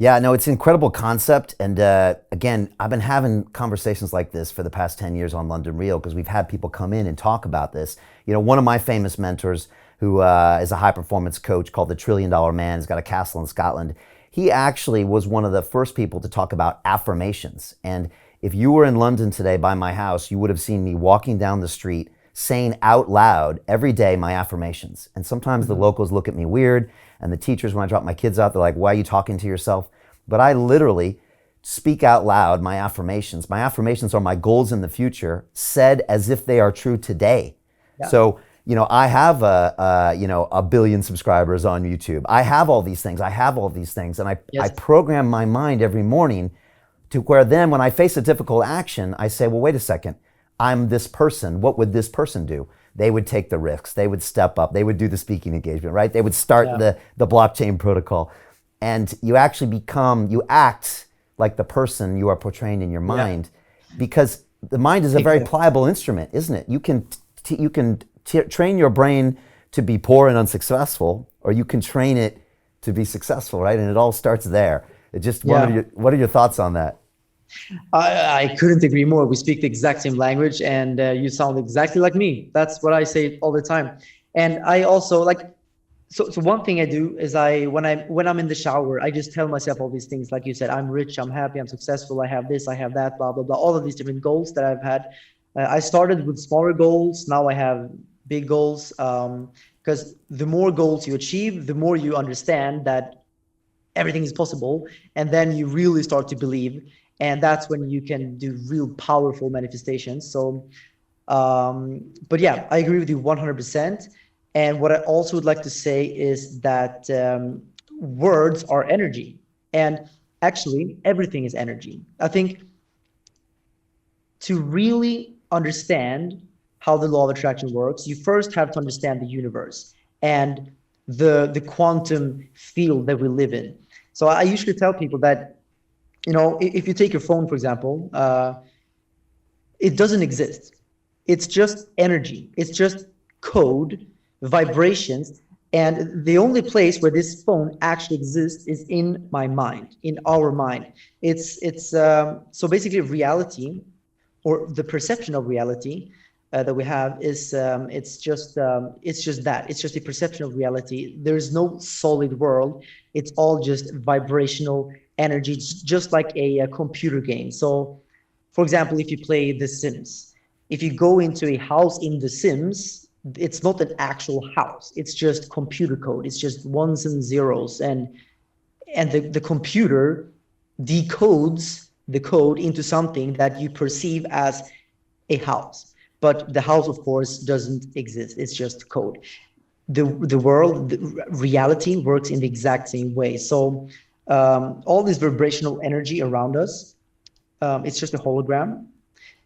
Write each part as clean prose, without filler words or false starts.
Yeah, no, it's an incredible concept. And again, I've been having conversations like this for the past 10 years on London Real because we've had people come in and talk about this. You know, one of my famous mentors, who is a high performance coach called the $1 Trillion Man, has got a castle in Scotland. He actually was one of the first people to talk about affirmations. And if you were in London today by my house, you would have seen me walking down the street saying out loud every day my affirmations. And sometimes the locals look at me weird, and the teachers, when I drop my kids out, they're like, why are you talking to yourself? But I literally speak out loud my affirmations. My affirmations are my goals in the future, said as if they are true today. Yeah. So, you know, I have a billion subscribers on YouTube. I have all these things. And I program my mind every morning to where then when I face a difficult action, I say, well, wait a second. I'm this person. What would this person do? They would take the risks. They would step up. They would do the speaking engagement, right? They would start the blockchain protocol. And you actually you act like the person you are portraying in your mind, because the mind is a very pliable instrument, isn't it? You can train your brain to be poor and unsuccessful, or you can train it to be successful, right? And it all starts there. What are your thoughts on that? I couldn't agree more. We speak the exact same language, and you sound exactly like me. That's what I say all the time. And I also like, so one thing I do is when I'm in the shower, I just tell myself all these things. Like you said, I'm rich, I'm happy, I'm successful, I have this, I have that, blah, blah, blah. All of these different goals that I've had. I started with smaller goals. Now I have big goals. Because the more goals you achieve, the more you understand that everything is possible. And then you really start to believe. And that's when you can do real powerful manifestations. So, but yeah, I agree with you 100%. And what I also would like to say is that words are energy. And actually, everything is energy. I think to really understand how the law of attraction works, you first have to understand the universe and the quantum field that we live in. So I usually tell people that, you know, if you take your phone, for example, it doesn't exist. It's just energy. It's just code, vibrations. And the only place where this phone actually exists is in my mind, in our mind. So basically reality, or the perception of reality that we have is it's just that. It's just a perception of reality. There is no solid world. It's all just vibrational energy, just like a computer game. So, for example, if you play The Sims, if you go into a house in The Sims, it's not an actual house. It's just computer code. It's just ones and zeros, and the computer decodes the code into something that you perceive as a house. But the house, of course, doesn't exist. It's just code. The world, the reality works in the exact same way. So all this vibrational energy around us, it's just a hologram.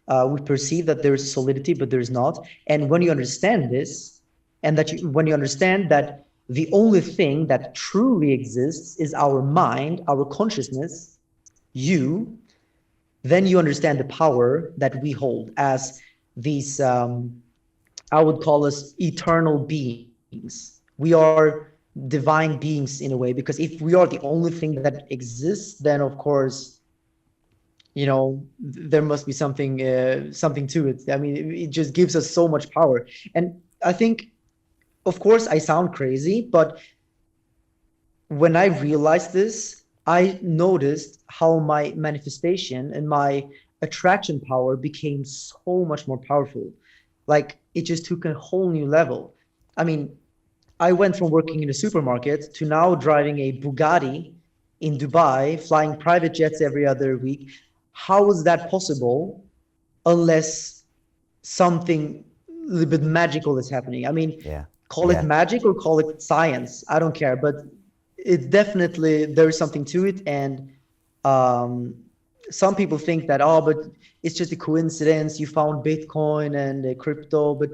We perceive that there is solidity, but there is not. And when you understand this, and when you understand that the only thing that truly exists is our mind, our consciousness, then you understand the power that we hold as these, I would call us eternal beings. We are divine beings in a way, because if we are the only thing that exists, then of course, you know, there must be something to it. I mean, it just gives us so much power. And I think, of course, I sound crazy, but when I realized this, I noticed how my manifestation and my attraction power became so much more powerful. Like, it just took a whole new level. I mean, I went from working in a supermarket to now driving a Bugatti in Dubai, flying private jets every other week. How is that possible unless something a little bit magical is happening? I mean, call it magic or call it science, I don't care, but it definitely, there's something to it. And some people think that, oh, but it's just a coincidence, you found Bitcoin and crypto. But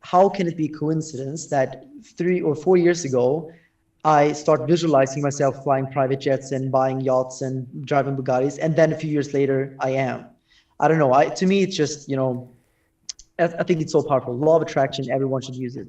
how can it be a coincidence that 3 or 4 years ago I start visualizing myself flying private jets and buying yachts and driving Bugattis, and then a few years later I am? I don't know. To me, it's just, you know, I think it's so powerful. Law of attraction, everyone should use it.